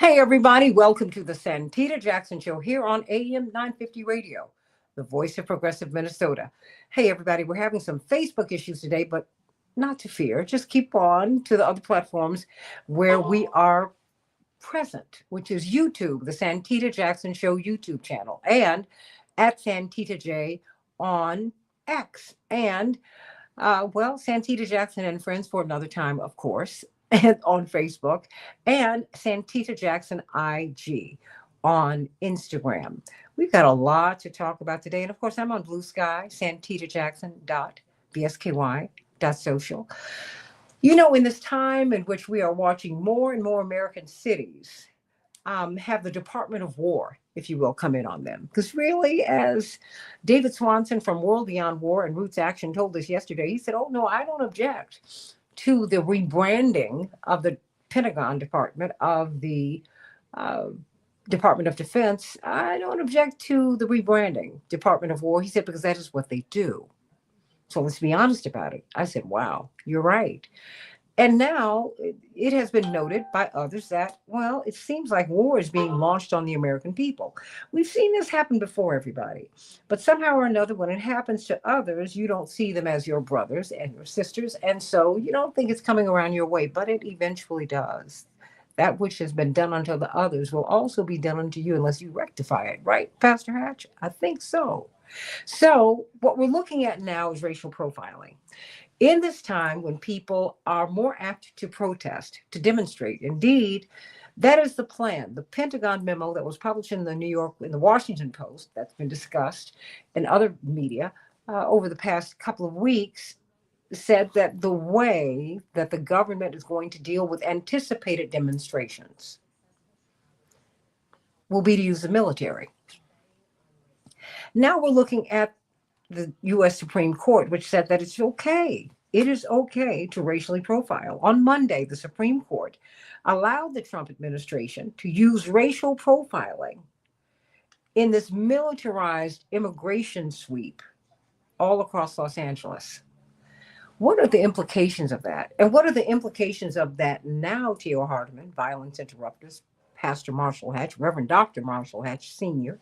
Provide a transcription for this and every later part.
Hey, everybody, welcome to the Santita Jackson Show here on AM 950 Radio, the voice of progressive Minnesota. Hey, everybody, we're having some Facebook issues today, but not to fear. Just keep on to the other platforms where we are present, which is YouTube, the Santita Jackson Show YouTube channel, and at Santita J on X. And Santita Jackson and Friends for another time, of course, and on Facebook, and Santita Jackson IG on Instagram. We've got a lot to talk about today. And of course, I'm on Blue Sky, santitajackson.bsky.social. You know, in this time in which we are watching more and more American cities have the Department of War, if you will, come in on them. Because really, as David Swanson from World Beyond War and Roots Action told us yesterday, he said, oh, no, I don't object to the rebranding of the Pentagon Department of the uh, Department of Defense. I don't object to the rebranding Department of War. He said, because that is what they do. So let's be honest about it. I said, wow, you're right. And now it has been noted by others that, well, it seems like war is being launched on the American people. We've seen this happen before, everybody. But somehow or another, when it happens to others, you don't see them as your brothers and your sisters. And so you don't think it's coming around your way, but it eventually does. That which has been done unto the others will also be done unto you unless you rectify it, right, Pastor Hatch? I think so. So, what we're looking at now is racial profiling. In this time when people are more apt to protest, to demonstrate, indeed, that is the plan. The Pentagon memo that was published in the Washington Post, that's been discussed in other media over the past couple of weeks, said that the way that the government is going to deal with anticipated demonstrations will be to use the military. Now we're looking at the U.S. Supreme Court, which said that it's okay. It is okay to racially profile. On Monday, the Supreme Court allowed the Trump administration to use racial profiling in this militarized immigration sweep all across Los Angeles. What are the implications of that? And what are the implications of that now, Theo Hardiman, violence interrupters, Pastor Marshall Hatch, Reverend Dr. Marshall Hatch Sr.?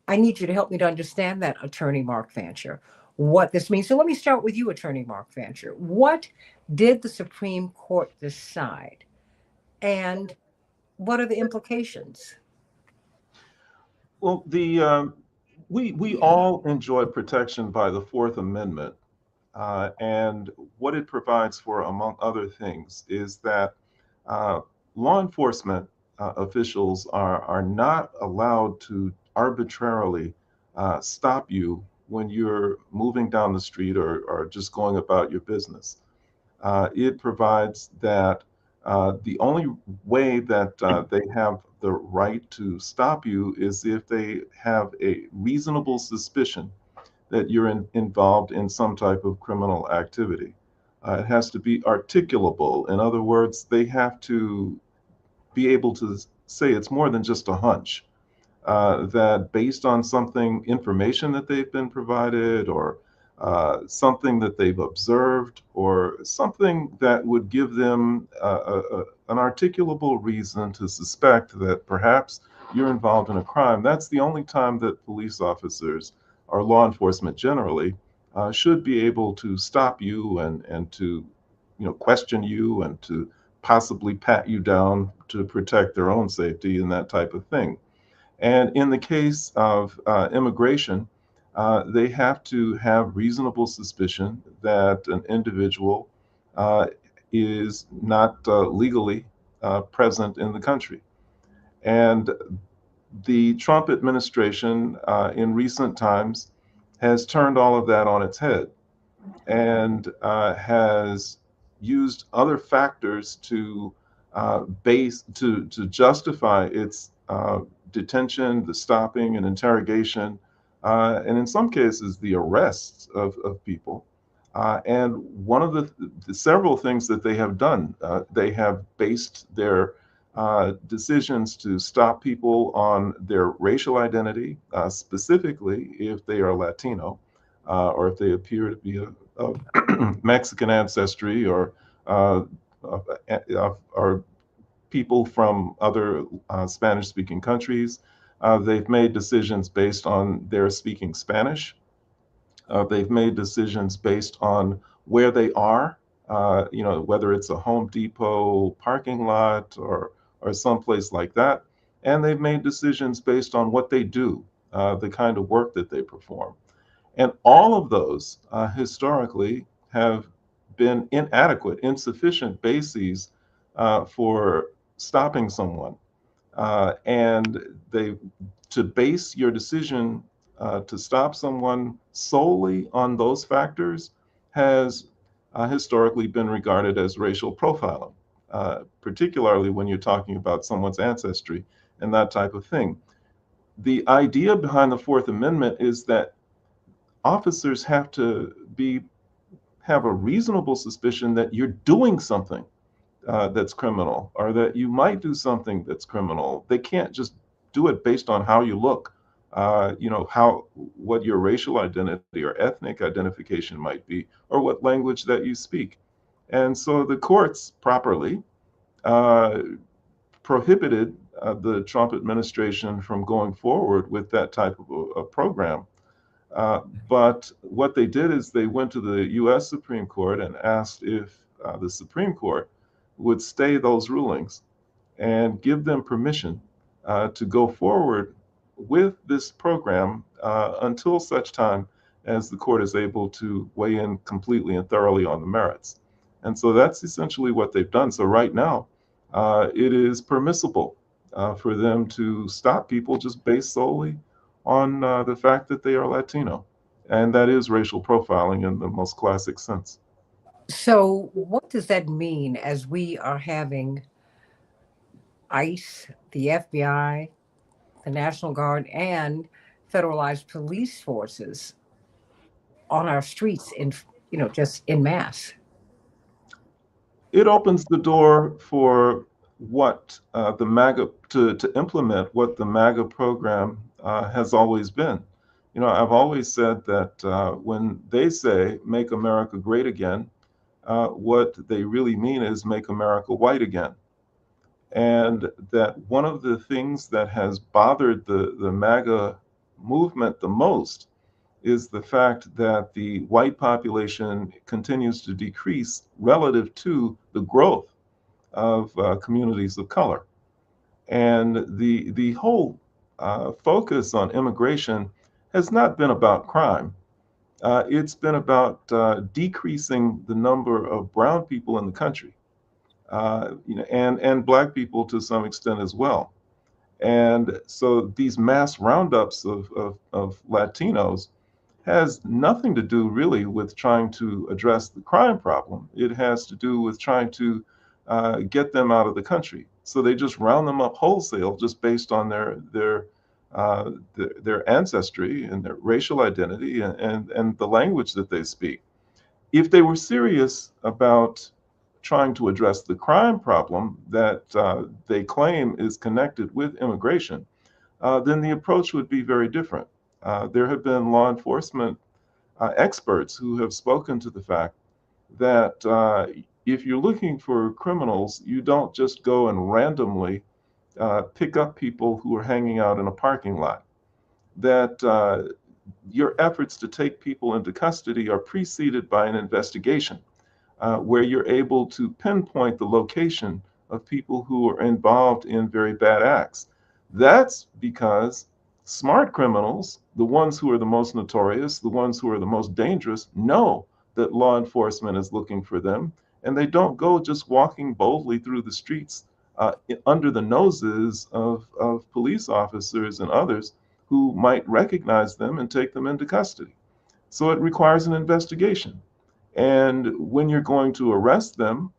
I need you to help me to understand that, Attorney Mark Fancher, what this means. So let me start with you, Attorney Mark Fancher. What did the Supreme Court decide? And what are the implications? Well, we all enjoy protection by the Fourth Amendment, and what it provides for, among other things, is that uh, law enforcement officials are not allowed to arbitrarily stop you when you're moving down the street or just going about your business. It provides that the only way that they have the right to stop you is if they have a reasonable suspicion that you're involved in some type of criminal activity. It has to be articulable. In other words, they have to be able to say it's more than just a hunch. That based on information that they've been provided, or something that they've observed, or something that would give them an articulable reason to suspect that perhaps you're involved in a crime. That's the only time that police officers or law enforcement generally should be able to stop you and to question you and to possibly pat you down to protect their own safety and that type of thing. And in the case of immigration, they have to have reasonable suspicion that an individual is not legally present in the country. And the Trump administration in recent times has turned all of that on its head and has used other factors to to justify its detention, the stopping and interrogation, and in some cases the arrests of people. And one of the several things that they have done, they have based their decisions to stop people on their racial identity, specifically if they are Latino, or if they appear to be of Mexican ancestry, or people from other Spanish-speaking countries. They've made decisions based on their speaking Spanish. They've made decisions based on where they are, whether it's a Home Depot parking lot or someplace like that. And they've made decisions based on what they do, the kind of work that they perform. And all of those historically have been inadequate, insufficient bases for stopping someone. And to base your decision to stop someone solely on those factors has historically been regarded as racial profiling, particularly when you're talking about someone's ancestry and that type of thing. The idea behind the Fourth Amendment is that officers have a reasonable suspicion that you're doing something that's criminal, or that you might do something that's criminal. They can't just do it based on how you look, what your racial identity or ethnic identification might be, or what language that you speak. And so the courts properly uh, prohibited the Trump administration from going forward with that type of a program. But what they did is they went to the US Supreme Court and asked if the Supreme Court would stay those rulings and give them permission to go forward with this program until such time as the court is able to weigh in completely and thoroughly on the merits. And so that's essentially what they've done. So right now, it is permissible for them to stop people just based solely on the fact that they are Latino. And that is racial profiling in the most classic sense. So, what does that mean as we are having ICE, the FBI, the National Guard, and federalized police forces on our streets just in mass? It opens the door for what the MAGA to implement what the MAGA program has always been. I've always said that when they say "Make America Great Again," what they really mean is "Make America White Again." And that one of the things that has bothered the MAGA movement the most is the fact that the white population continues to decrease relative to the growth of communities of color. And the whole focus on immigration has not been about crime. It's been about decreasing the number of brown people in the country, and black people to some extent as well. And so these mass roundups of Latinos has nothing to do really with trying to address the crime problem. It has to do with trying to get them out of the country. So they just round them up wholesale just based on their ancestry and their racial identity and the language that they speak. If they were serious about trying to address the crime problem that they claim is connected with immigration, then the approach would be very different. There have been law enforcement experts who have spoken to the fact that if you're looking for criminals, you don't just go and randomly pick up people who are hanging out in a parking lot. That your efforts to take people into custody are preceded by an investigation where you're able to pinpoint the location of people who are involved in very bad acts. That's because smart criminals, the ones who are the most notorious, the ones who are the most dangerous, know that law enforcement is looking for them, and they don't go just walking boldly through the streets under the noses of police officers and others who might recognize them and take them into custody. So it requires an investigation. And when you're going to arrest them,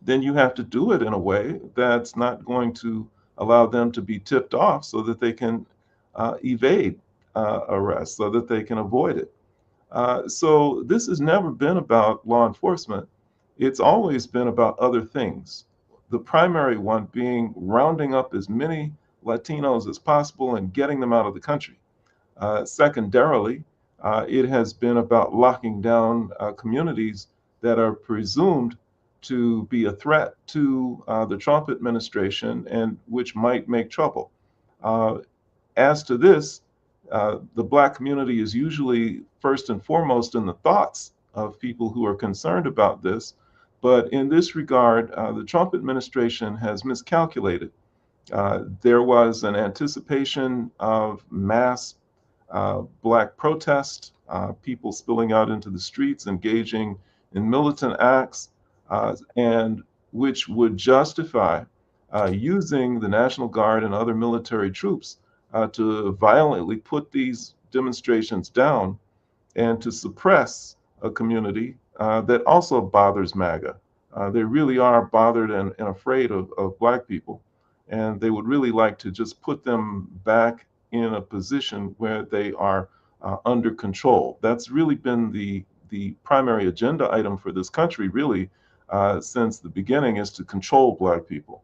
then you have to do it in a way that's not going to allow them to be tipped off so that they can evade arrest, so that they can avoid it. So this has never been about law enforcement. It's always been about other things. The primary one being rounding up as many Latinos as possible and getting them out of the country. Secondarily, it has been about locking down communities that are presumed to be a threat to the Trump administration and which might make trouble. As to this, the Black community is usually first and foremost in the thoughts of people who are concerned about this. But in this regard, the Trump administration has miscalculated. There was an anticipation of mass Black protest, people spilling out into the streets, engaging in militant acts, and which would justify using the National Guard and other military troops to violently put these demonstrations down and to suppress a community that also bothers MAGA. They really are bothered and afraid of Black people, and they would really like to just put them back in a position where they are under control. That's really been the primary agenda item for this country, really, since the beginning, is to control Black people.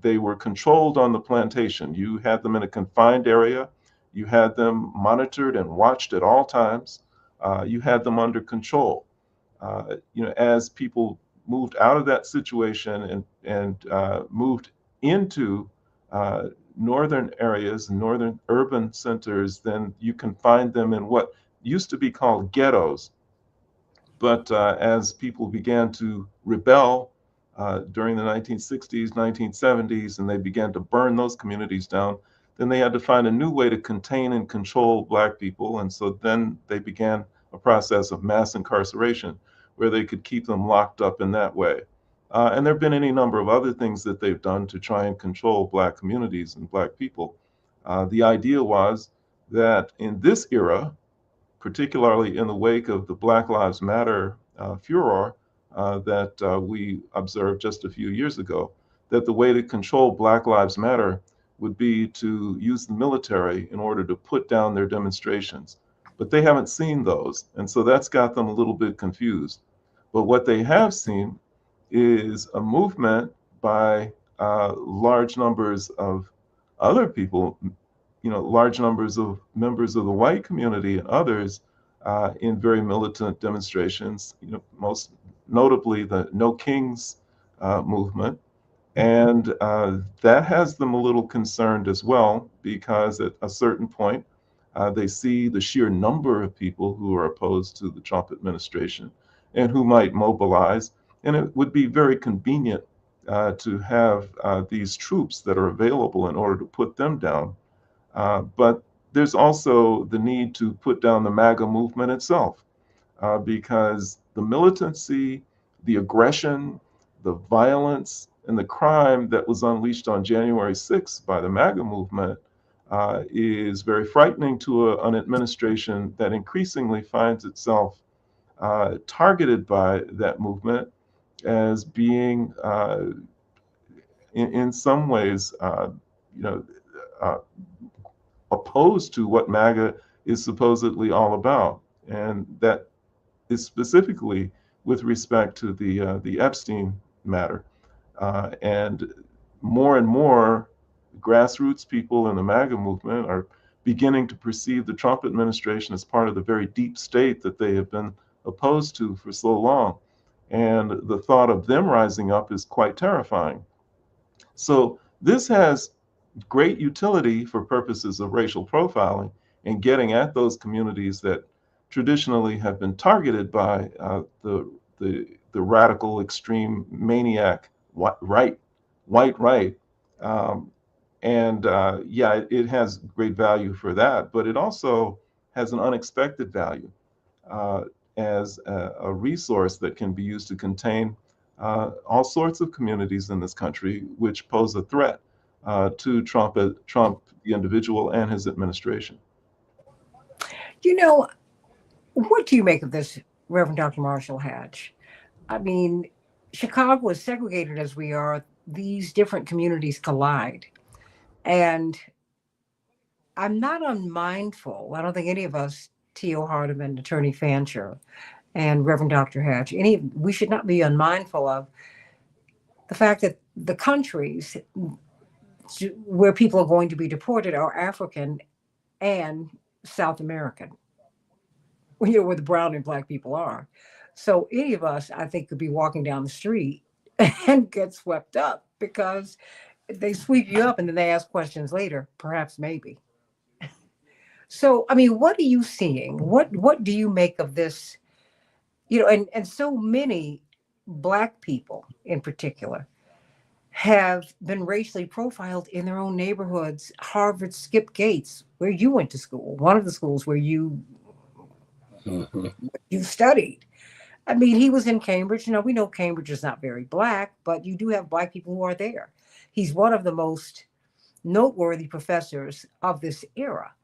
They were controlled on the plantation. You had them in a confined area. You had them monitored and watched at all times. You had them under control. As people moved out of that situation and moved into northern areas, northern urban centers, then you can find them in what used to be called ghettos. But as people began to rebel during the 1960s, 1970s, and they began to burn those communities down, then they had to find a new way to contain and control Black people. And so then they began a process of mass incarceration where they could keep them locked up in that way. And there have been any number of other things that they've done to try and control Black communities and Black people. The idea was that in this era, particularly in the wake of the Black Lives Matter furor that we observed just a few years ago, that the way to control Black Lives Matter would be to use the military in order to put down their demonstrations. But they haven't seen those, and so that's got them a little bit confused. But what they have seen is a movement by large numbers of other people, large numbers of members of the white community and others in very militant demonstrations, most notably the No Kings movement. And that has them a little concerned as well, because at a certain point, they see the sheer number of people who are opposed to the Trump administration and who might mobilize. And it would be very convenient to have these troops that are available in order to put them down. But there's also the need to put down the MAGA movement itself, because the militancy, the aggression, the violence, and the crime that was unleashed on January 6th by the MAGA movement is very frightening to an administration that increasingly finds itself targeted by that movement as being, in some ways, opposed to what MAGA is supposedly all about. And that is specifically with respect to the Epstein matter. And more grassroots people in the MAGA movement are beginning to perceive the Trump administration as part of the very deep state that they have been opposed to for so long. And the thought of them rising up is quite terrifying. So this has great utility for purposes of racial profiling and getting at those communities that traditionally have been targeted by the radical, extreme, maniac white right. It has great value for that, but it also has an unexpected value as a resource that can be used to contain all sorts of communities in this country which pose a threat to Trump, the individual, and his administration. What do you make of this, Reverend Dr. Marshall Hatch? I mean, Chicago is segregated as we are. These different communities collide. And I'm not unmindful. I don't think any of us, T.O. Hardeman, Attorney Fancher, and Reverend Dr. Hatch, we should not be unmindful of the fact that the countries where people are going to be deported are African and South American, where the brown and Black people are. So any of us, I think, could be walking down the street and get swept up because they sweep you up and then they ask questions later, perhaps maybe. So, I mean, what are you seeing? What do you make of this? And so many black people in particular have been racially profiled in their own neighborhoods. Harvard Skip Gates, where you went to school, one of the schools where Mhm. you studied. I mean, he was in Cambridge. We know Cambridge is not very black, but you do have black people who are there. He's one of the most noteworthy professors of this era.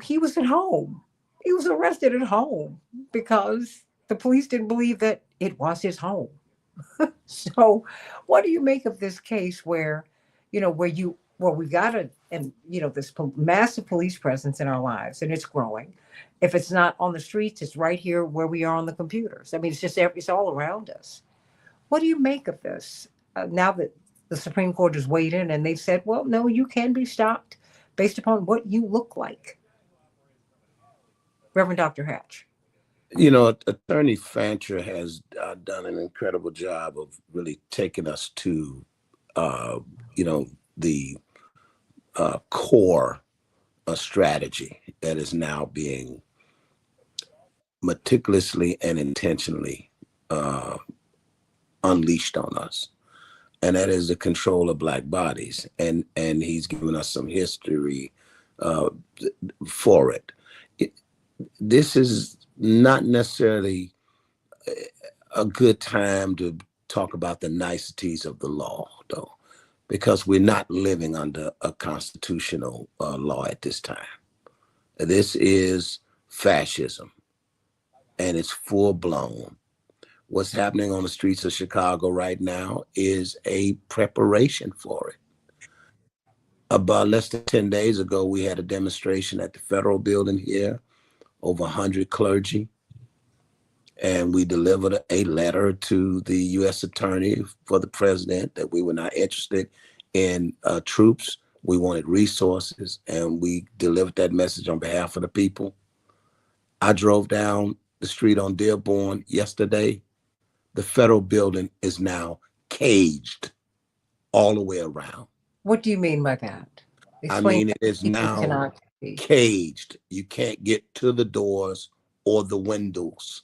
He was at home. He was arrested at home because the police didn't believe that it was his home. So, what do you make of this case where, we've got this massive police presence in our lives and it's growing. If it's not on the streets, it's right here where we are on the computers. I mean, it's all around us. What do you make of this now that the Supreme Court has weighed in and they've said, well, no, you can be stopped based upon what you look like? Reverend Dr. Hatch. Attorney Fancher has done an incredible job of really taking us to, the core strategy that is now being meticulously and intentionally uh, unleashed on us, and that is the control of black bodies. And he's given us some history uh, for it. This is not necessarily a good time to talk about the niceties of the law, though, because we're not living under a constitutional law at this time. This is fascism, and it's full blown. What's happening on the streets of Chicago right now is a preparation for it. About less than 10 days ago, we had a demonstration at the federal building here, over 100 clergy, and we delivered a letter to the U.S. attorney for the president that we were not interested in troops. We wanted resources, and we delivered that message on behalf of the people. I drove down the street on Dearborn yesterday. The federal building is now caged all the way around. What do you mean by that? I Explain mean, that it is people now cannot see. caged. You can't get to the doors or the windows.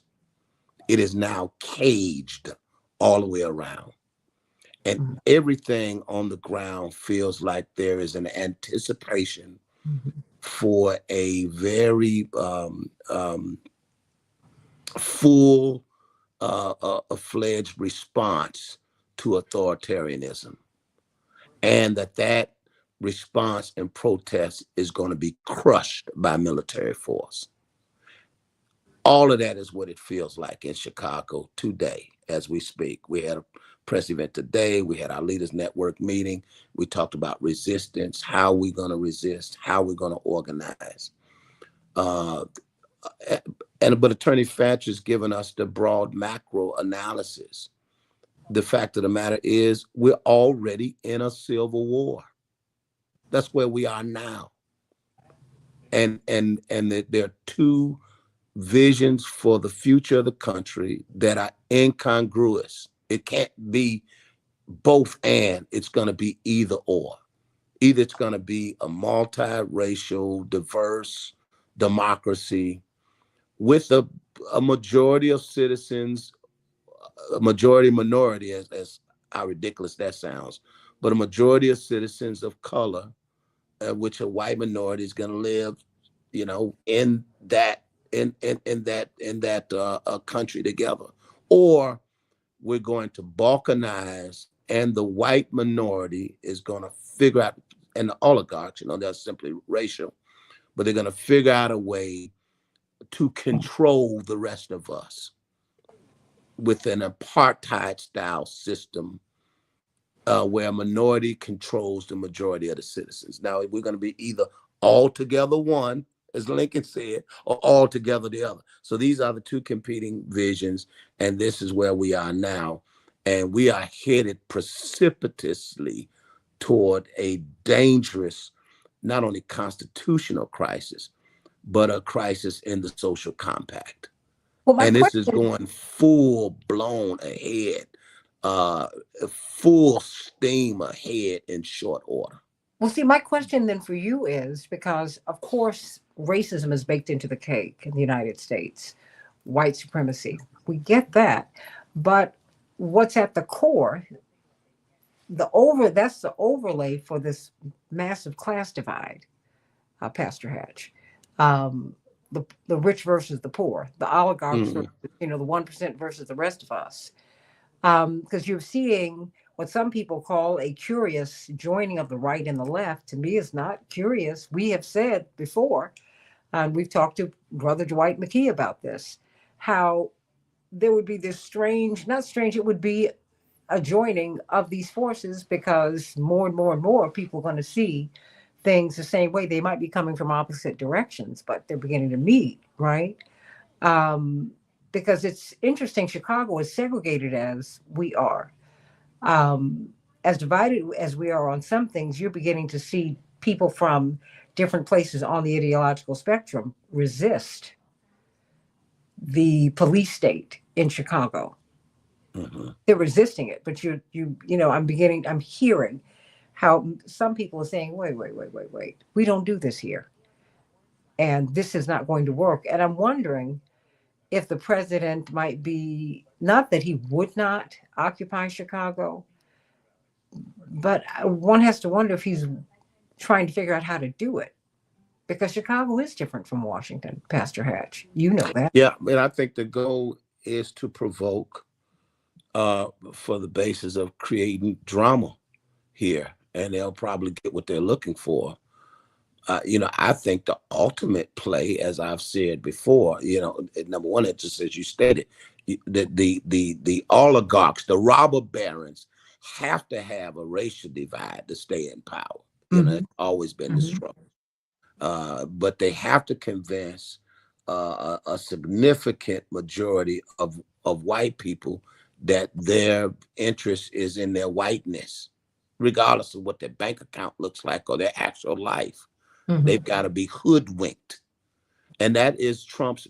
It is now caged all the way around. And Mhm. everything on the ground feels like there is an anticipation Mhm. for a very full, a fledged response to authoritarianism. And that response and protest is going to be crushed by military force. All of that is what it feels like in Chicago today as we speak. We had a press event today. We had our Leaders Network meeting. We talked about resistance, how we're going to resist, how we're going to organize. Uh, but Attorney Thatcher has given us the broad macro analysis. The fact of the matter is we're already in a civil war. That's where we are now. And there are two visions for the future of the country that are incongruous. It can't be both and, it's going to be either or. Either it's going to be a multiracial, diverse democracy with a majority of citizens, a majority minority, as how ridiculous that sounds, but a majority of citizens of color, which a white minority is going to live, in that country together, or we're going to balkanize, and the white minority is going to figure out, and the oligarchs, they're simply racial, but they're going to figure out a way to control the rest of us with an apartheid style system where a minority controls the majority of the citizens. Now, we're going to be either all together one, as Lincoln said, or all together the other. So these are the two competing visions, and this is where we are now. And we are headed precipitously toward a dangerous, not only constitutional crisis, but a crisis in the social compact. Well, my And this is question, going full blown ahead, uh, full steam ahead in short order. well, see, my question then for you is because, of course, racism is baked into the cake in the United States, white supremacy. We get that. But what's at the core, that's the overlay for this massive class divide, Pastor Hatch. Um, the rich versus the poor, the oligarchs, Mm-hmm. the 1% versus the rest of us. Because you're seeing what some people call a curious joining of the right and the left. To me, is not curious. We have said before, and we've talked to Brother Dwight McKee about this, how there would be this strange, not strange, it would be a joining of these forces because more and more and more people are going to see things the same way. They might be coming from opposite directions, but they're beginning to meet, right? Um, because it's interesting, Chicago is segregated as we are. Um, as divided as we are on some things, you're beginning to see people from different places on the ideological spectrum resist the police state in Chicago. Mm-hmm. They're resisting it, but I'm hearing how some people are saying, wait, we don't do this here. And this is not going to work. And I'm wondering if the president might be, not that he would not occupy Chicago, but one has to wonder if he's trying to figure out how to do it because Chicago is different from Washington, Pastor Hatch. You know that. Yeah, and I think the goal is to provoke for the basis of creating drama here, and they'll probably get what they're looking for. I think the ultimate play, as I've said before, number one, it just as you stated, the oligarchs, the robber barons, have to have a racial divide to stay in power. It's always been the struggle, but they have to convince a significant majority of white people that their interest is in their whiteness, regardless of what their bank account looks like or their actual life. They've got to be hoodwinked. And that is Trump's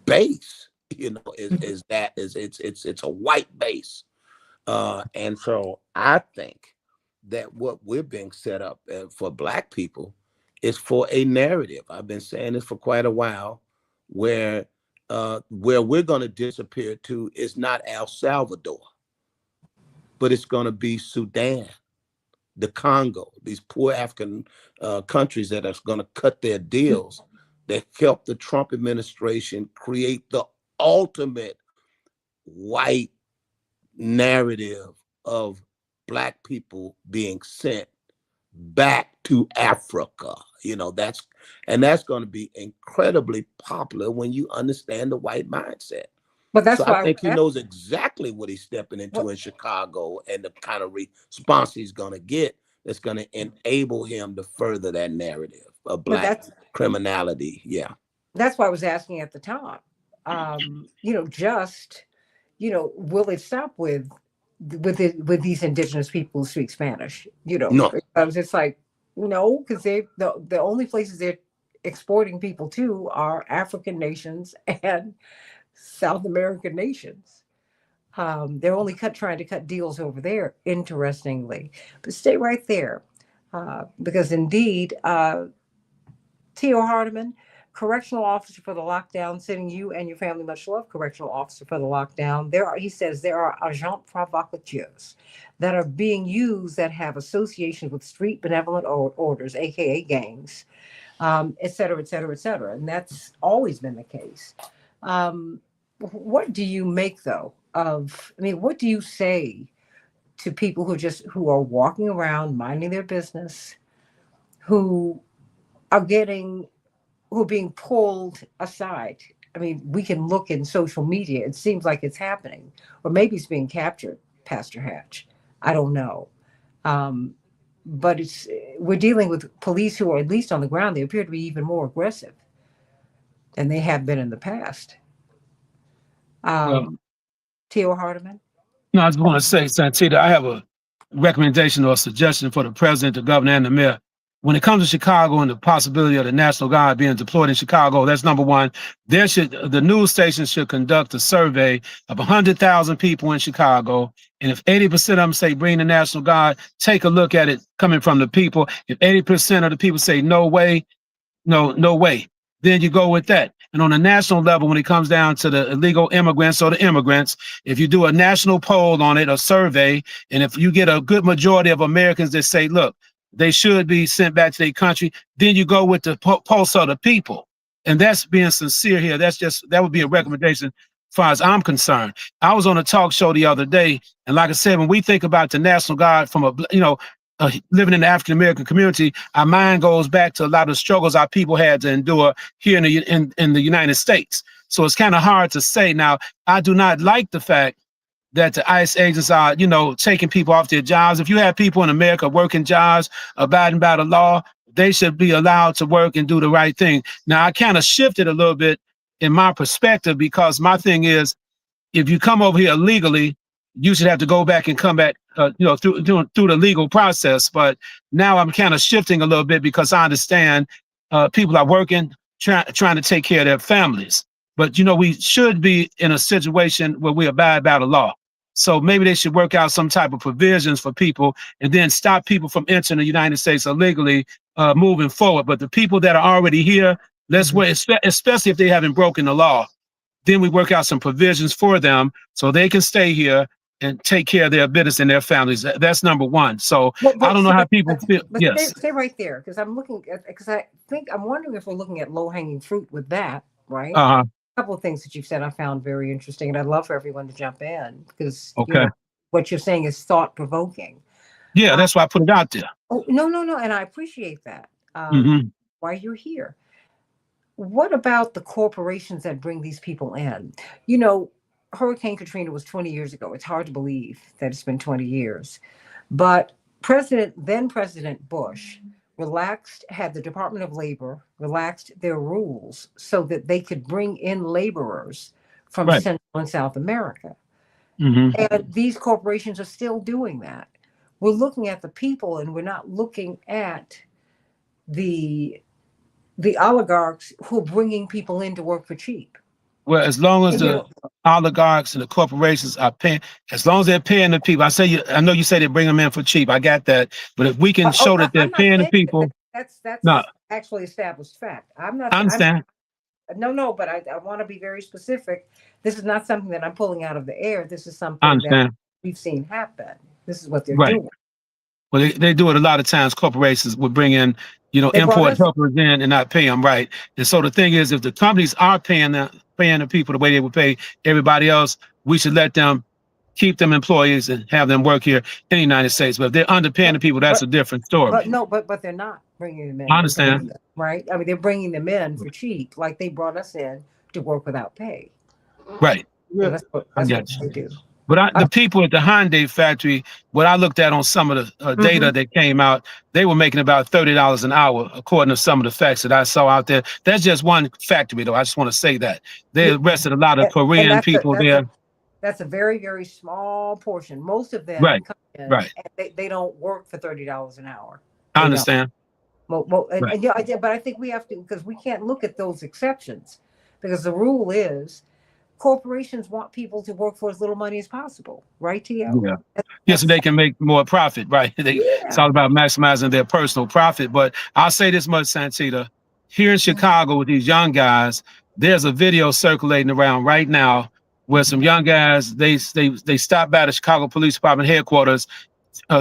base, it's a white base. And so I think that what we're being set up for Black people is for a narrative. I've been saying this for quite a while, where we're going to disappear to is not El Salvador, but it's going to be Sudan, the Congo, these poor African countries that are going to cut their deals, that helped the Trump administration create the ultimate white narrative of Black people being sent back to Africa. That's going to be incredibly popular when you understand the white mindset. But that's So I why think he knows exactly what he's stepping into in Chicago and the kind of response he's going to get that's going to enable him to further that narrative of Black criminality. Yeah. That's why I was asking at the top. Will it stop with these indigenous people who speak Spanish? No. Because it's like, no, because the only places they're exporting people to are African nations and South American nations. They're only trying to cut deals over there, interestingly. But stay right there, because indeed, T.O. Hardiman, correctional officer for the lockdown, sending you and your family much love, correctional officer for the lockdown. He says there are agents provocateurs that are being used that have associations with street benevolent orders, aka gangs, et cetera, et cetera, et cetera. And that's always been the case. What do you make though what do you say to people who are walking around minding their business, who are being pulled aside? I mean, we can look in social media. It seems like it's happening, or maybe it's being captured, Pastor Hatch. I don't know. But we're dealing with police who are, at least on the ground, they appear to be even more aggressive than they have been in the past. T.O. Hardiman? No, I just want to say, Santita, I have a recommendation or a suggestion for the president, the governor, and the mayor. when it comes to Chicago and the possibility of the National Guard being deployed in Chicago, that's number one. The news station should conduct a survey of 100,000 people in Chicago. And if 80% of them say bring the National Guard, take a look at it coming from the people. If 80% of the people say no way, no way, then you go with that. And on a national level, when it comes down to the illegal immigrants or the immigrants, if you do a national poll on it, a survey, and if you get a good majority of Americans that say, look, they should be sent back to their country, then you go with the pulse of the people. And that's being sincere here. That would be a recommendation as far as I'm concerned. I was on a talk show the other day, and like I said, when we think about the National Guard from living in the African-American community, our mind goes back to a lot of struggles our people had to endure here in the United States. So it's kind of hard to say. Now, I do not like the fact that the ICE agents are, taking people off their jobs. If you have people in America working jobs, abiding by the law, they should be allowed to work and do the right thing. Now, I kind of shifted a little bit in my perspective, because my thing is, if you come over here illegally, you should have to go back and come back, through the legal process. But now I'm kind of shifting a little bit, because I understand people are working, trying to take care of their families. But, we should be in a situation where we abide by the law. So maybe they should work out some type of provisions for people and then stop people from entering the United States illegally moving forward. But the people that are already here, let's wait, especially if they haven't broken the law. Then we work out some provisions for them so they can stay here and take care of their business and their families. That's number one. So I don't know how people feel. Yes. Stay right there, because I'm wondering if we're looking at low-hanging fruit with that, right? Uh-huh. A couple of things that you've said I found very interesting, and I'd love for everyone to jump in, because what you're saying is thought-provoking. Yeah, that's why I put it out there. Oh, no, and I appreciate that. Why you're here. What about the corporations that bring these people in? Hurricane Katrina was 20 years ago. It's hard to believe that it's been 20 years. But then President Bush had the Department of Labor relaxed their rules so that they could bring in laborers from Central and South America. And these corporations are still doing that. We're looking at the people, and we're not looking at the oligarchs who are bringing people in to work for cheap. Well, as long as the oligarchs and the corporations are paying, as long as they're paying the people, I know you say they bring them in for cheap. I got that. But if we can show that they're paying the people. That's no, actually established fact. I'm not. I understand. No, but I want to be very specific. This is not something that I'm pulling out of the air. This is something that we've seen happen. This is what they're doing. Well, they do it a lot of times. Corporations would bring in, import helpers in and not pay them right. And so the thing is, if the companies are paying the people the way they would pay everybody else, we should let them keep them employees and have them work here in the United States. But if they're underpaying the people, that's a different story. But they're not bringing them in. I understand. Right? I mean, they're bringing them in for cheap, like they brought us in to work without pay. Right. Yeah. That's what they do. But the people at the Hyundai factory, what I looked at on some of the data that came out, they were making about $30 an hour, according to some of the facts that I saw out there. That's just one factory, though. I just want to say that. They arrested a lot of Korean people there. That's a very, very small portion. Most of them come in and they don't work for $30 an hour. I understand. But I think we have to, because we can't look at those exceptions, because the rule is corporations want people to work for as little money as possible, right, T.O.? Yeah, so they can make more profit, right? It's all about maximizing their personal profit. But I'll say this much, Santita. Here in Chicago with these young guys, there's a video circulating around right now where some young guys, they stopped by the Chicago Police Department headquarters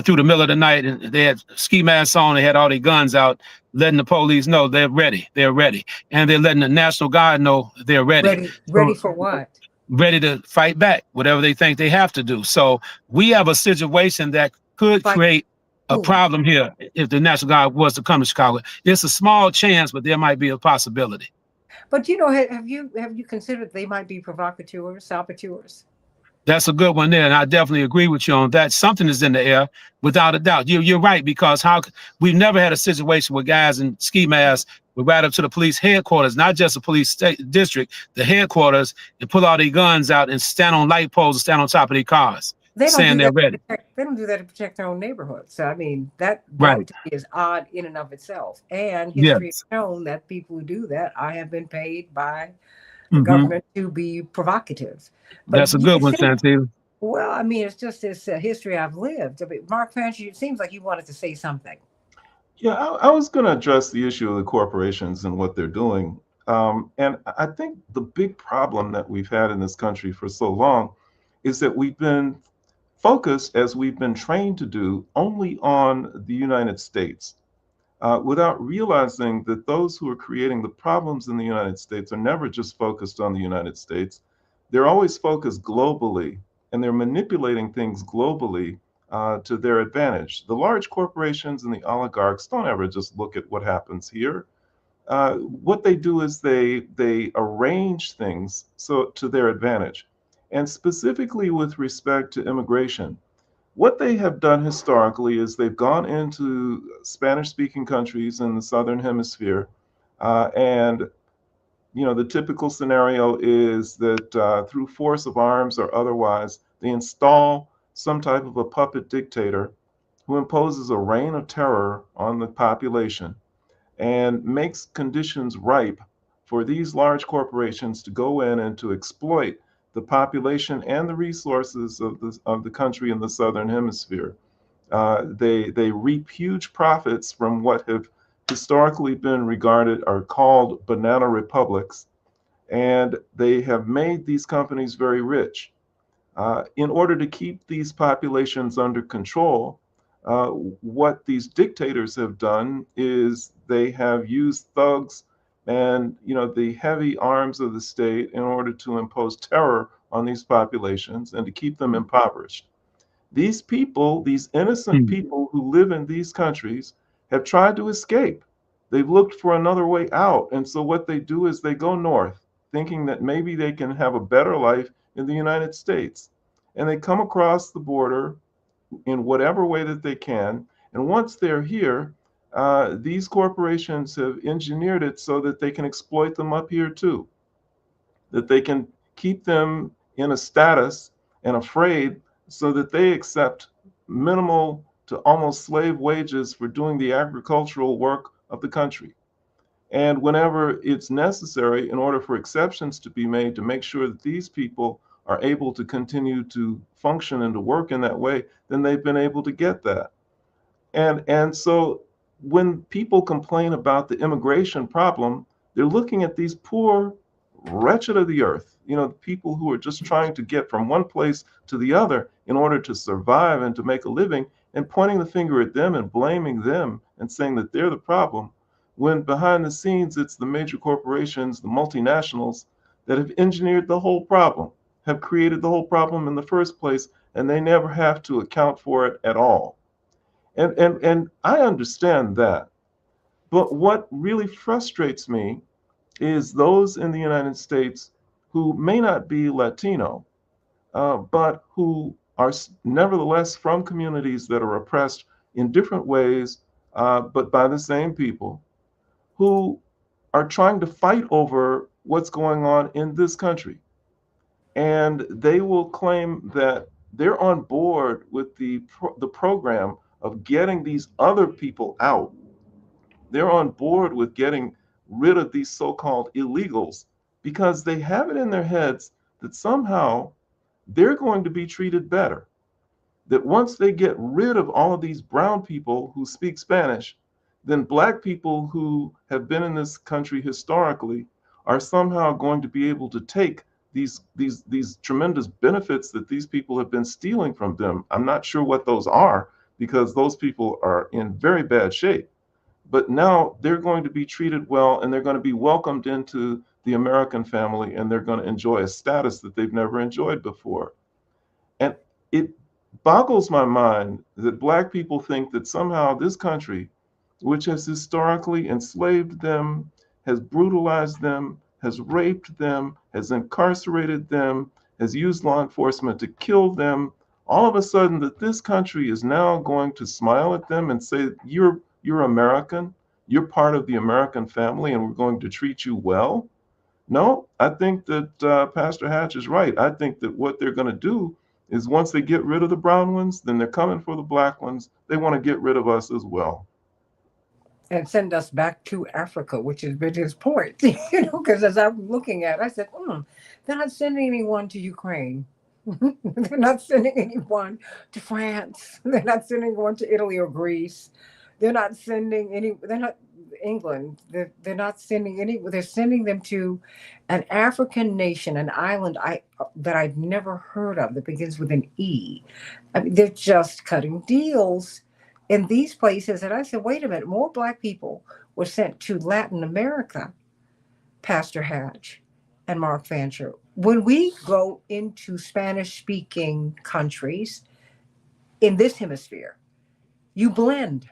through the middle of the night, and they had ski masks on, they had all their guns out, letting the police know they're ready. And they're letting the National Guard know they're ready. Ready for what? Ready to fight back, whatever they think they have to do. So we have a situation that could create a problem here if the National Guard was to come to Chicago. It's a small chance, but there might be a possibility. But have you considered they might be provocateurs, saboteurs? That's a good one there, and I definitely agree with you on that. Something is in the air, without a doubt. You're right, because we've never had a situation where guys in ski masks would ride up to the police headquarters, not just the police district, the headquarters, and pull all their guns out and stand on light poles and stand on top of their cars. They don't saying do they're that. ready. They don't do that to protect their own neighborhoods. So I mean, that Right. to me is odd in and of itself. And history has Yes. shown that people who do that, I have been paid by the Hmm. government to be provocative. But That's a good it one, seems, Santita. well, I mean, it's just this history I've lived. I mean, Mark Fancher, it seems like you wanted to say something. Yeah, I was going to address the issue of the corporations and what they're doing. And I think the big problem that we've had in this country for so long is that we've been focused, as we've been trained to do, only on the United States, without realizing that those who are creating the problems in the United States are never just focused on the United States. They're always focused globally, and they're manipulating things globally to their advantage. The large corporations and the oligarchs don't ever just look at what happens here. What they do is they arrange things so to their advantage, and specifically with respect to immigration. What they have done historically is they've gone into Spanish-speaking countries in the southern hemisphere, and the typical scenario is that through force of arms or otherwise, they install some type of a puppet dictator who imposes a reign of terror on the population and makes conditions ripe for these large corporations to go in and to exploit the population and the resources of the country in the southern hemisphere. They reap huge profits from what have historically been regarded or called banana republics, and they have made these companies very rich. In order to keep these populations under control, what these dictators have done is they have used thugs and the heavy arms of the state in order to impose terror on these populations and to keep them impoverished. These people, these innocent Mm. people who live in these countries, have tried to escape. They've looked for another way out. And so what they do is they go north, thinking that maybe they can have a better life in the United States. And they come across the border in whatever way that they can. And once they're here, these corporations have engineered it so that they can exploit them up here too, that they can keep them in a status and afraid so that they accept minimal to almost slave wages for doing the agricultural work of the country. And whenever it's necessary, in order for exceptions to be made to make sure that these people are able to continue to function and to work in that way, then they've been able to get that. And so when people complain about the immigration problem, they're looking at these poor, wretched of the earth, people who are just trying to get from one place to the other in order to survive and to make a living, and pointing the finger at them and blaming them and saying that they're the problem, when behind the scenes it's the major corporations, the multinationals, that have engineered the whole problem, have created the whole problem in the first place, and they never have to account for it at all. And I understand that. But what really frustrates me is those in the United States who may not be Latino, but who are nevertheless from communities that are oppressed in different ways, but by the same people, who are trying to fight over what's going on in this country. And they will claim that they're on board with the program of getting these other people out. They're on board with getting rid of these so-called illegals because they have it in their heads that somehow they're going to be treated better. That once they get rid of all of these brown people who speak Spanish, then black people who have been in this country historically are somehow going to be able to take these tremendous benefits that these people have been stealing from them. I'm not sure what those are because those people are in very bad shape. But now they're going to be treated well and they're going to be welcomed into the American family and they're going to enjoy a status that they've never enjoyed before. And it boggles my mind that black people think that somehow this country, which has historically enslaved them, has brutalized them, has raped them, has incarcerated them, has used law enforcement to kill them, all of a sudden that this country is now going to smile at them and say, you're American, you're part of the American family, and we're going to treat you well. No, I think that Pastor Hatch is right. I think that what they're going to do is once they get rid of the brown ones, then they're coming for the black ones. They want to get rid of us as well. And send us back to Africa, which has been his point. Because as I'm looking at it, I said, they're not sending anyone to Ukraine. They're not sending anyone to France. They're not sending anyone to Italy or Greece. They're not England. They're not sending they're sending them to an African nation, an island that I'd never heard of that begins with an E. I mean, they're just cutting deals in these places. And I said, wait a minute, more Black people were sent to Latin America, Pastor Hatch and Mark Fancher. When we go into Spanish-speaking countries in this hemisphere, you blend.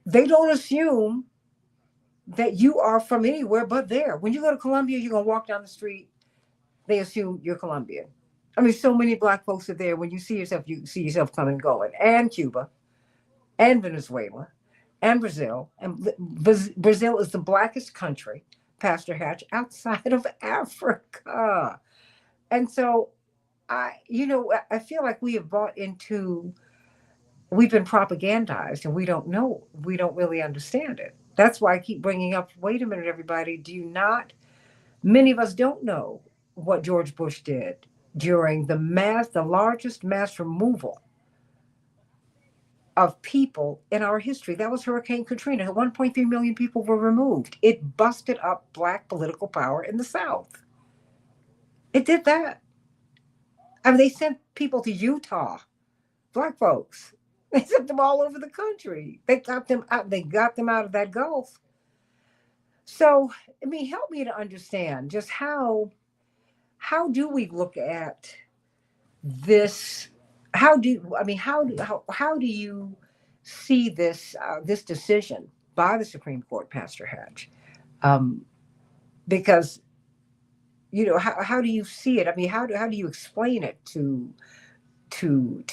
They don't assume that you are from anywhere but there. When you go to Colombia, you're going to walk down the street, they assume you're Colombian. I mean, so many Black folks are there. When you see yourself coming and going. And Cuba, and Venezuela, and Brazil. And Brazil is the blackest country, Pastor Hatch, outside of Africa. And so I feel like we have we've been propagandized, and we don't really understand it. That's why I keep bringing up, wait a minute, everybody, many of us don't know what George Bush did during the largest mass removal of people in our history. That was Hurricane Katrina. 1.3 million people were removed. It busted up Black political power in the South. It did that. I mean, they sent people to Utah, Black folks. They sent them all over the country. They got them out. They got them out of that Gulf. So, I mean, help me to understand just how do we look at this? How do you see this decision by the Supreme Court, Pastor Hatch? Because how do you see it? I mean, how do you explain it to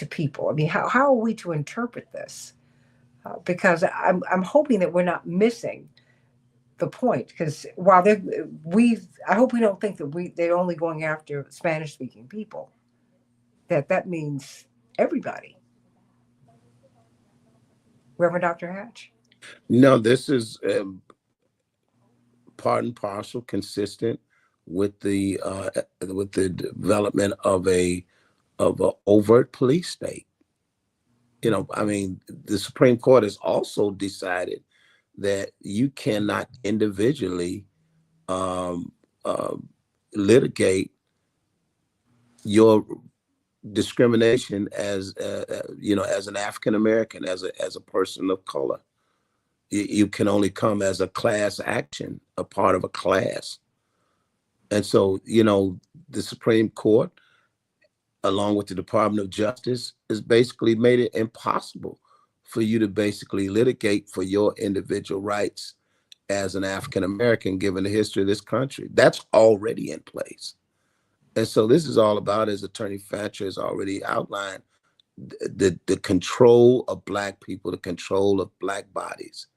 people? I mean, how are we to interpret this? Because I'm hoping that we're not missing the point. Because while I hope we don't think that they're only going after Spanish speaking people. That means everybody. Reverend Dr. Hatch? No, this is part and parcel consistent with the development of a overt police state. I mean, the Supreme Court has also decided that you cannot individually litigate your discrimination as an African American, as a person of color. You can only come as a class action, a part of a class. And so, the Supreme Court, along with the Department of Justice, has basically made it impossible for you to basically litigate for your individual rights as an African American, given the history of this country. That's already in place. And so this is all about, as Attorney Fancher has already outlined, the control of Black people, the control of Black bodies.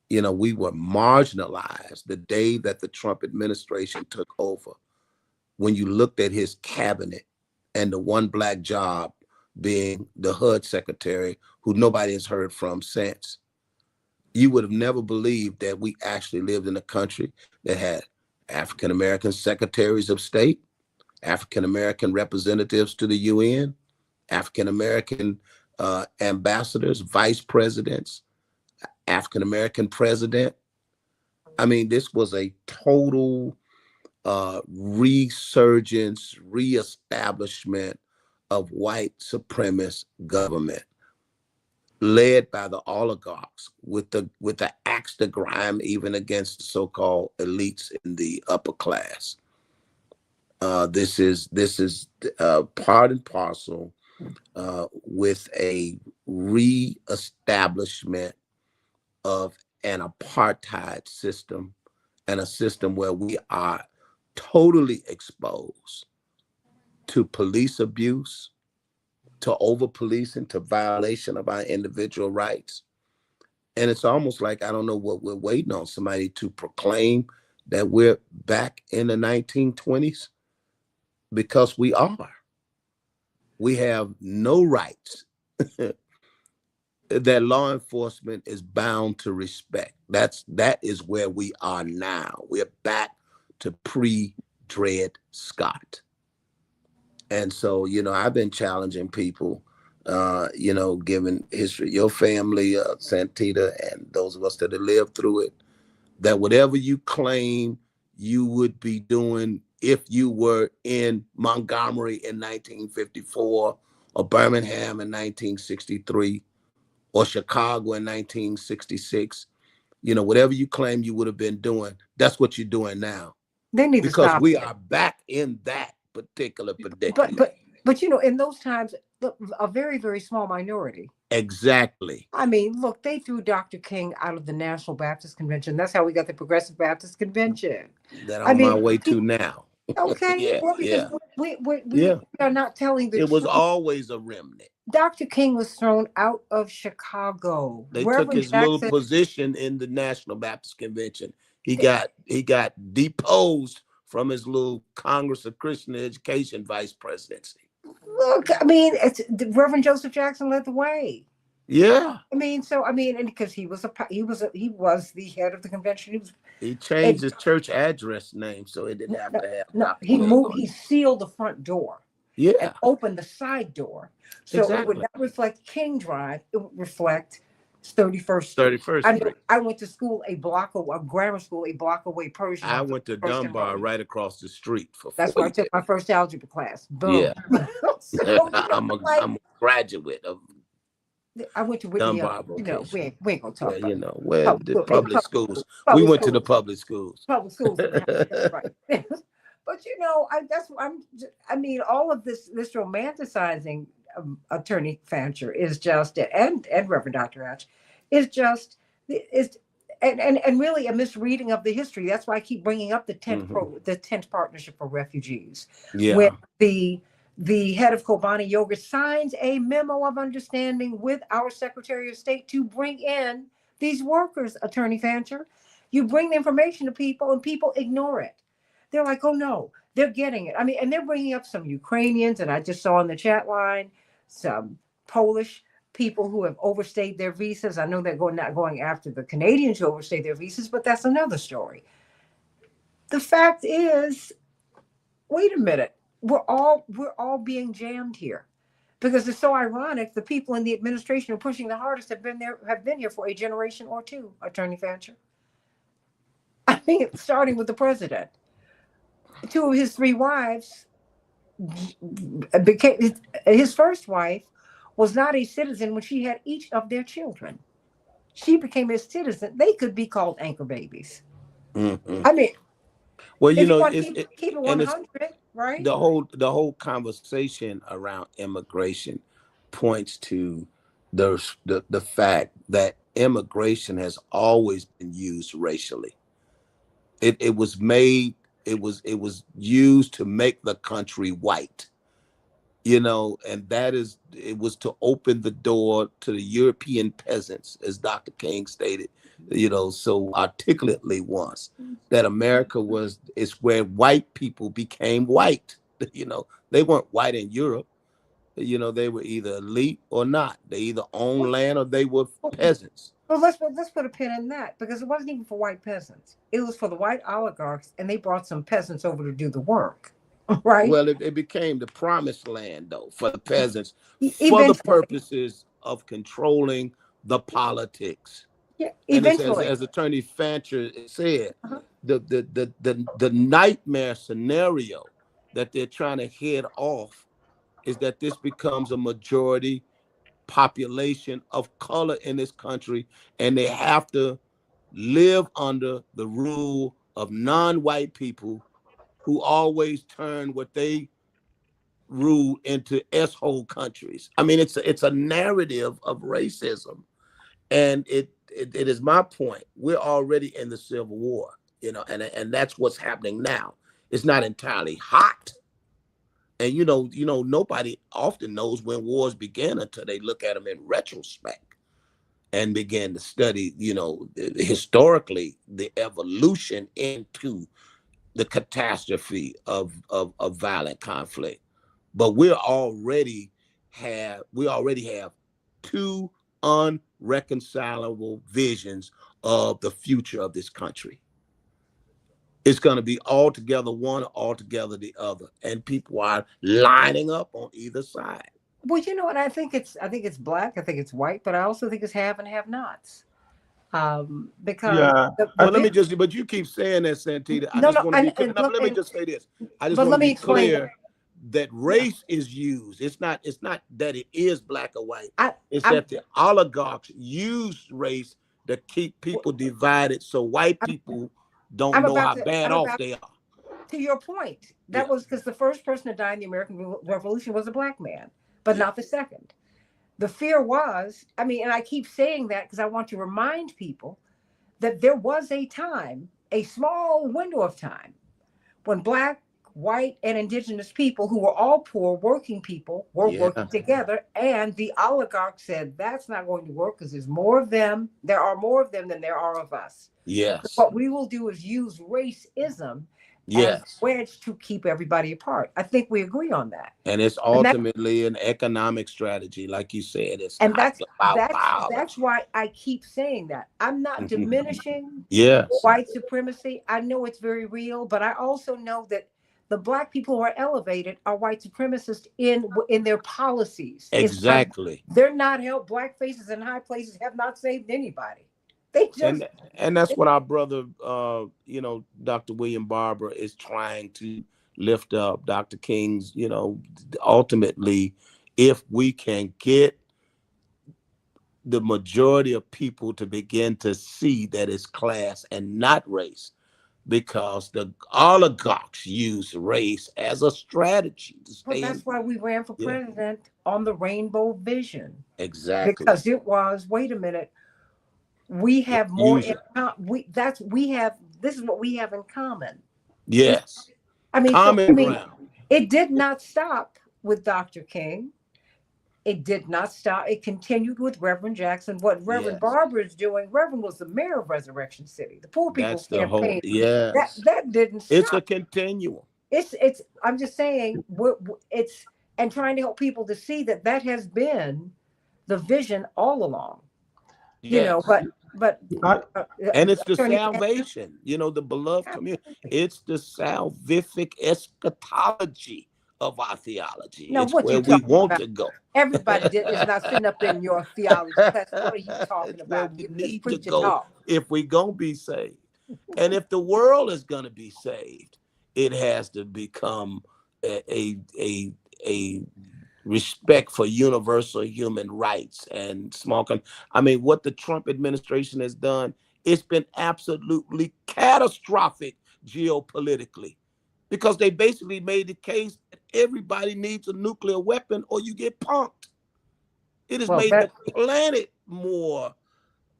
We were marginalized the day that the Trump administration took over. When you looked at his cabinet and the one Black job being the HUD secretary, who nobody has heard from since, you would have never believed that we actually lived in a country that had African American secretaries of state, African American representatives to the UN, African American ambassadors, vice presidents, African American president. I mean, this was a total resurgence, reestablishment of white supremacist government, led by the oligarchs, with the axe to grind even against the so-called elites in the upper class. This is part and parcel with a reestablishment of an apartheid system, and a system where we are totally exposed to police abuse, to over-policing, to violation of our individual rights. And it's almost like, I don't know what we're waiting on, somebody to proclaim that we're back in the 1920s, because we are. we have no rights that law enforcement is bound to respect. That is where we are now. We're back to pre-Dred Scott. And so, I've been challenging people, given history, your family, Santita, and those of us that have lived through it, that whatever you claim you would be doing if you were in Montgomery in 1954 or Birmingham in 1963 or Chicago in 1966, whatever you claim you would have been doing, that's what you're doing now. They need to Because stop we it. are back in that particular predicament. But in those times, a very, very small minority. Exactly. I mean, look, they threw Dr. King out of the National Baptist Convention. That's how we got the Progressive Baptist Convention. That I'm on my way to now. Okay, Yeah, well, because yeah. we are not telling the It was truth. always a remnant. Dr. King was thrown out of Chicago. They Reverend took his Jackson, little position in the National Baptist Convention. He got deposed from his little Congress of Christian Education vice presidency. Look, I mean, Reverend Joseph Jackson led the way. Yeah. I mean, and because he was the head of the convention. He changed his church address name, so it didn't have to have. No, he sealed the front door. Yeah. And opened the side door. So Exactly. It would not reflect King Drive. It would reflect 31st Street. 31st Street. I went to school a grammar school a block away. Persian. I went to Dunbar right across the street for 4 years. That's where I took my first algebra class. Boom. Yeah. So, I'm a graduate of I went to Whitney. Dunbar we ain't gonna talk about the public schools. We went to the public schools. Public schools. Right. But I mean, all of this romanticizing Attorney Fancher is just, and Reverend Dr. Hatch is just and really a misreading of the history. That's why I keep bringing up the 10th Partnership for Refugees. Yeah. When the head of Kobani Yoga signs a memo of understanding with our Secretary of State to bring in these workers, Attorney Fancher. You bring the information to people and people ignore it. They're like, oh no, they're getting it. I mean, and they're bringing up some Ukrainians, and I just saw on the chat line some Polish people who have overstayed their visas. I know they're not going after the Canadians who overstayed their visas, but that's another story. The fact is, wait a minute, we're all being jammed here, because it's so ironic. The people in the administration who are pushing the hardest have been here for a generation or two. Attorney Fancher. I mean, starting with the president. 2 of his 3 wives became his first wife was not a citizen when she had each of their children. She became a citizen. They could be called anchor babies. Mm-hmm. I mean, well, keep it 100, right? The whole conversation around immigration points to the fact that immigration has always been used racially. It was used to make the country white, and it was to open the door to the European peasants, as Dr. King stated, so articulately once, that America is where white people became white. They weren't white in Europe. They were either elite or not. They either owned land or they were peasants. Well, let's put a pin in that, because it wasn't even for white peasants. It was for the white oligarchs, and they brought some peasants over to do the work, right? Well, it became the promised land, though, for the peasants, Eventually. for the purposes of controlling the politics. Yeah, and eventually. As Attorney Fancher said, the nightmare scenario that they're trying to head off is that this becomes a majority population of color in this country, and they have to live under the rule of non-white people who always turn what they rule into S-hole countries. I mean, it's a narrative of racism, and it is my point. We're already in the Civil War, and that's what's happening now. It's not entirely hot. And nobody often knows when wars begin until they look at them in retrospect and begin to study, historically, the evolution into the catastrophe of violent conflict. but we already have two unreconcilable visions of the future of this country. It's going to be altogether one, altogether the other, and people are lining up on either side. Well, you know what? I think it's black. I think it's white, but I also think it's have and have nots. Because Yeah, Well, let me just, but you keep saying that, Santita. I no, just no, want to be clear. No, let me just say this. I just but want let to me be explain. clear that race is used. It's not that it is black or white. It's that the oligarchs use race to keep people divided so white people don't know how bad off they are. To your point, that Yeah. was because the first person to die in the American Revolution was a black man, but not the second. The fear was, I mean, and I keep saying that because I want to remind people that there was a time, a small window of time, when black, white, and indigenous people who were all poor working people were working together. And the oligarchs said, that's not going to work because there's more of them. There are more of them than there are of us. Yes. What we will do is use racism as a wedge to keep everybody apart. I think we agree on that. And it's ultimately an economic strategy, like you said. It's and not that's about that's biology. that's why I keep saying that. I'm not diminishing Yes. white supremacy. I know it's very real, but I also know that the black people who are elevated are white supremacists in their policies. Exactly. They're not help. Black faces in high places have not saved anybody. They just and that's what our brother, Dr. William Barber is trying to lift up. Dr. King's, ultimately, if we can get the majority of people to begin to see that it's class and not race, because the oligarchs use race as a strategy to stay that's why we ran for president on the rainbow vision. Exactly. Because it was, wait a minute, we have more this is what we have in common. Yes. I mean, common ground. It did not stop with Dr. King. It did not stop. It continued with Reverend Jackson. What Reverend Barber is doing, Reverend was the mayor of Resurrection City. The poor people's campaign. That didn't stop. It's a continuum. It's I'm just saying, it's, and trying to help people to see that has been the vision all along. But and it's the salvation, the beloved community. It's the salvific eschatology of our theology. Now, it's where we want to go. Everybody is not sitting up in your theology. That's what are you talking about? We need to go if we're gonna be saved. And if the world is gonna be saved, it has to become a respect for universal human rights and what the Trump administration has done, it's been absolutely catastrophic geopolitically, because they basically made the case that everybody needs a nuclear weapon or you get punked. It has made the planet more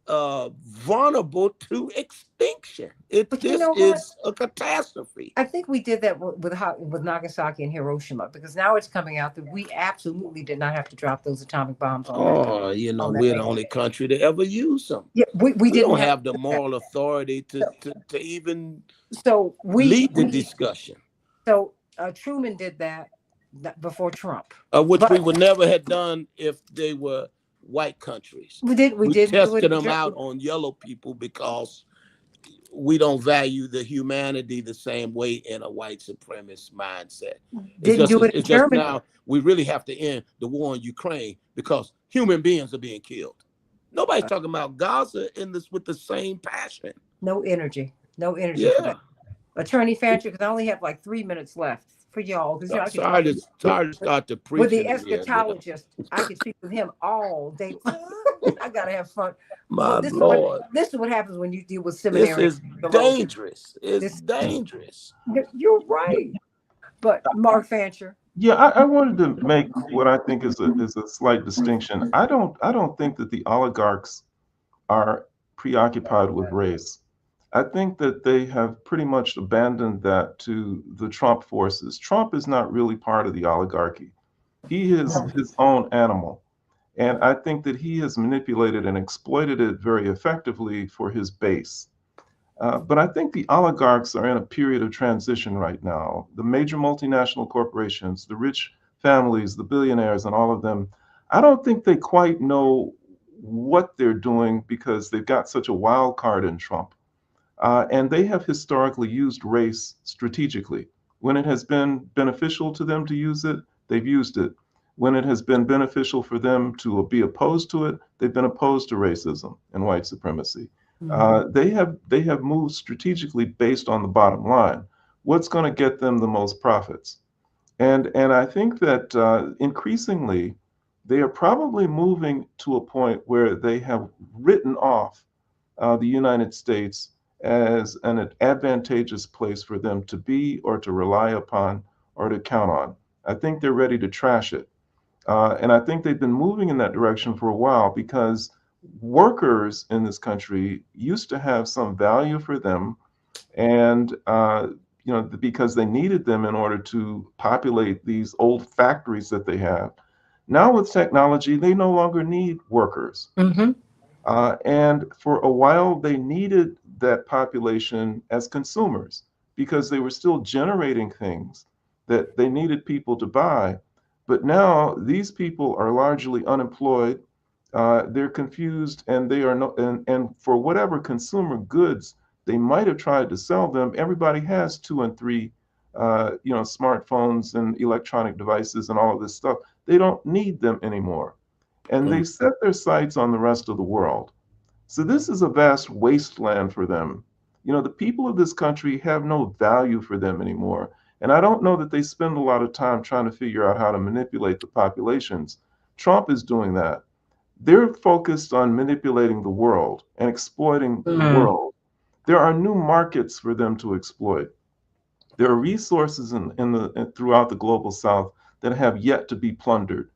vulnerable to extinction. This is a catastrophe. I think we did that with Nagasaki and Hiroshima, because now it's coming out that we absolutely did not have to drop those atomic bombs on we're the only country to ever use them. Yeah, we don't have the moral authority to even lead the discussion. So Truman did that before Trump, which we would never have done if they were white countries. We tested them out on yellow people because we don't value the humanity the same way in a white supremacist mindset. It's just now we really have to end the war in Ukraine because human beings are being killed. Nobody's talking about Gaza in this with the same passion. No energy. For that. Attorney Fancher, because I only have like 3 minutes left for y'all. Sorry to start to preach. With the eschatologist, I could speak with him all day. I gotta have fun. My Lord. This is what happens when you deal with seminary. This is dangerous. It's dangerous. You're right. But Mark Fancher. Yeah, I wanted to make what I think is a slight distinction. I don't think that the oligarchs are preoccupied with race. I think that they have pretty much abandoned that to the Trump forces. Trump is not really part of the oligarchy. He is his own animal. And I think that he has manipulated and exploited it very effectively for his base. But I think the oligarchs are in a period of transition right now. The major multinational corporations, the rich families, the billionaires and all of them, I don't think they quite know what they're doing because they've got such a wild card in Trump. And they have historically used race strategically. When it has been beneficial to them to use it, they've used it. When it has been beneficial for them to be opposed to it, they've been opposed to racism and white supremacy. They have moved strategically based on the bottom line. What's going to get them the most profits? And I think that increasingly they are probably moving to a point where they have written off the United States as an advantageous place for them to be or to rely upon or to count on. I think they're ready to trash it. And I think they've been moving in that direction for a while because workers in this country used to have some value for them, and because they needed them in order to populate these old factories that they have. Now with technology, they no longer need workers. And for a while, they needed that population as consumers because they were still generating things that they needed people to buy. But now these people are largely unemployed. They're confused, and they are no, and for whatever consumer goods they might have tried to sell them, everybody has 2 and 3, smartphones and electronic devices and all of this stuff. They don't need them anymore. And they set their sights on the rest of the world. So this is a vast wasteland for them. The people of this country have no value for them anymore. And I don't know that they spend a lot of time trying to figure out how to manipulate the populations. Trump is doing that. They're focused on manipulating the world and exploiting the world. There are new markets for them to exploit. There are resources throughout the global South that have yet to be plundered.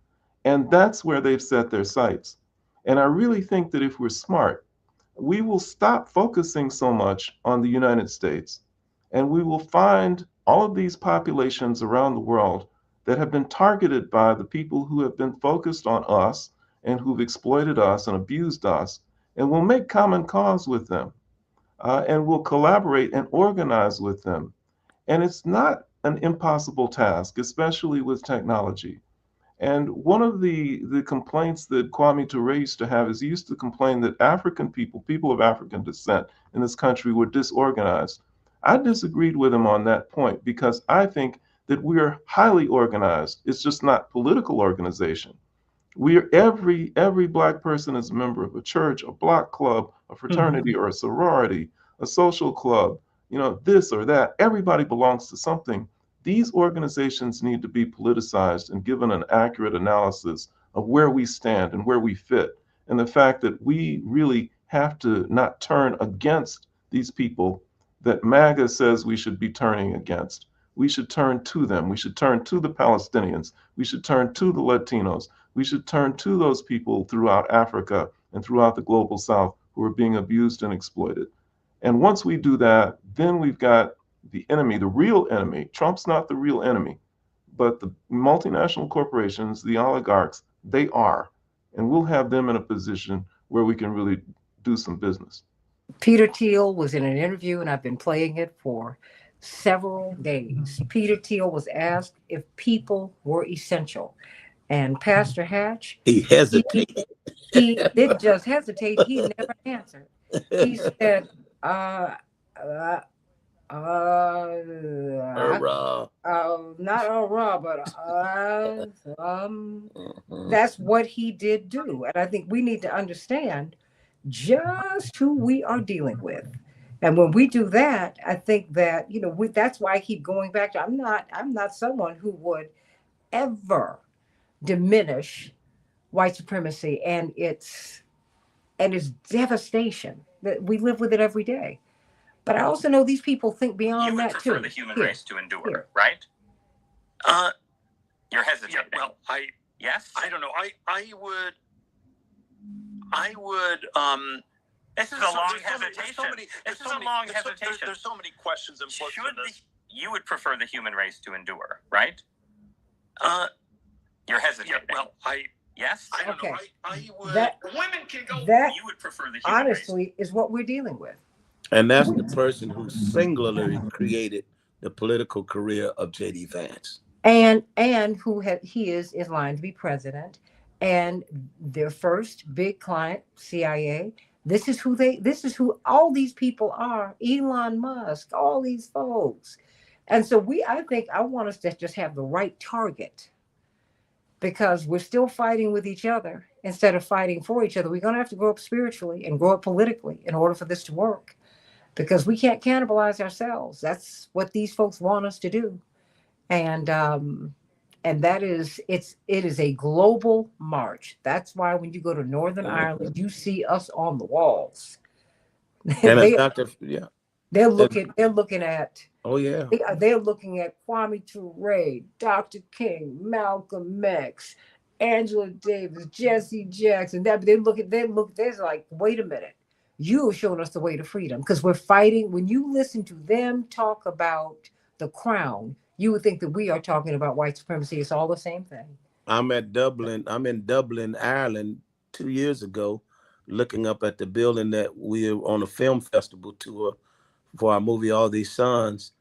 And that's where they've set their sights. And I really think that if we're smart, we will stop focusing so much on the United States, and we will find all of these populations around the world that have been targeted by the people who have been focused on us and who've exploited us and abused us, and we'll make common cause with them, and we'll collaborate and organize with them. And it's not an impossible task, especially with technology. And one of the complaints that Kwame Ture used to have is he used to complain that African people of African descent in this country were disorganized. I disagreed with him on that point because I think that we are highly organized. It's just not political organization. Every Black person is a member of a church, a block club, a fraternity, or a sorority, a social club, this or that. Everybody belongs to something. These organizations need to be politicized and given an accurate analysis of where we stand and where we fit, and the fact that we really have to not turn against these people that MAGA says we should be turning against. We should turn to them. We should turn to the Palestinians. We should turn to the Latinos. We should turn to those people throughout Africa and throughout the global South who are being abused and exploited. And once we do that, then we've got the enemy, the real enemy. Trump's not the real enemy, but the multinational corporations, the oligarchs, they are. And we'll have them in a position where we can really do some business. Peter Thiel was in an interview, and I've been playing it for several days. Peter Thiel was asked if people were essential. And Pastor Hatch, He hesitated. He didn't just hesitate, he never answered. He said, not but that's what he did do. And I think we need to understand just who we are dealing with. And when we do that, I think that, that's why I keep going back to, I'm not someone who would ever diminish white supremacy and its devastation. That we live with it every day. But I also know these people think beyond that too. You would prefer the human race to endure, right? You're hesitating. Yeah, well, yes. I don't know. I would. This is a long hesitation. This is a long hesitation. There's so many questions implicit in this. You would prefer the human race to endure, right? You're hesitating. Yeah, well, yes. I don't know. I would. Women can go. That you would prefer the human honestly race. is what we're dealing with. And that's the person who singularly created the political career of J.D. Vance. and he is in line to be president, and their first big client, CIA. This is who all these people are. Elon Musk, all these folks. And so I think I want us to just have the right target, because we're still fighting with each other instead of fighting for each other. We're going to have to grow up spiritually and grow up politically in order for this to work, because we can't cannibalize ourselves. That's what these folks want us to do. And that is it is a global march. That's why when you go to Northern Ireland, you see us on the walls. And they yeah. they're looking at Oh yeah. they're looking at Kwame Ture, Dr. King, Malcolm X, Angela Davis, Jesse Jackson. They're like, wait a minute, you have shown us the way to freedom, because we're fighting. When you listen to them talk about the crown, you would think that we are talking about white supremacy. It's all the same thing. I'm in Dublin, Ireland 2 years ago, looking up at the building that we were on a film festival tour for our movie All These Sons,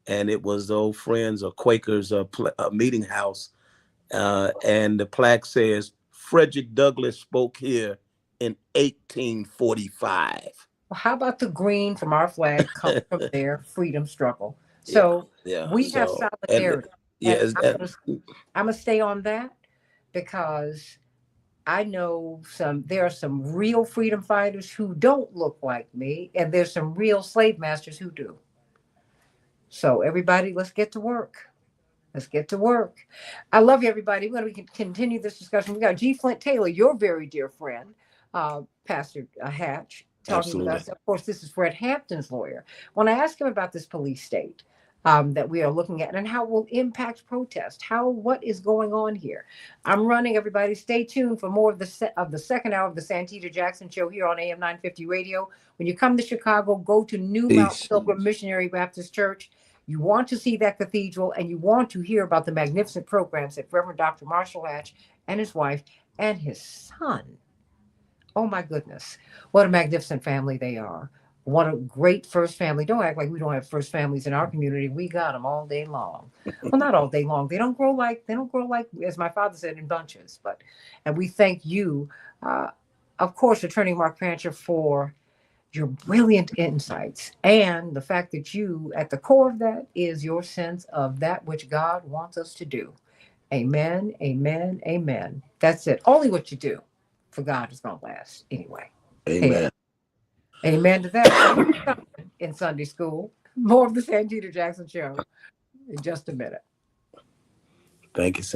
and it was the old Friends or Quakers meeting house, and the plaque says Frederick Douglass spoke here in 1845. Well, how about the green from our flag come from their freedom struggle? Yeah, So yeah. we have So, solidarity. yes, And I'm gonna stay on that, because I know there are some real freedom fighters who don't look like me, and there's some real slave masters who do. So everybody, let's get to work. Let's get to work. I love you, everybody. We're going to continue this discussion. We got G. Flint Taylor, your very dear friend, Pastor Hatch, talking absolutely. with us. Of course, this is Fred Hampton's lawyer. When I asked him about this police state that we are looking at and how it will impact protest, what is going on here. I'm running, everybody. Stay tuned for more of the second hour of the Santita Jackson Show here on AM 950 Radio. When you come to Chicago, go to New Mount Pilgrim Missionary Baptist Church. You want to see that cathedral, and you want to hear about the magnificent programs that Reverend Dr. Marshall Hatch and his wife and his son. Oh my goodness, what a magnificent family they are. What a great first family. Don't act like we don't have first families in our community. We got them all day long. Well, not all day long. They don't grow like, as my father said, in bunches. And we thank you, of course, Attorney Mark Pancher, for your brilliant insights, and the fact that you, at the core of that, is your sense of that which God wants us to do. Amen, amen, amen. That's it. Only what you do for God is going to last anyway. Amen. Hey, amen to that. In Sunday school, more of the Santita Jackson Show in just a minute. Thank you, sir.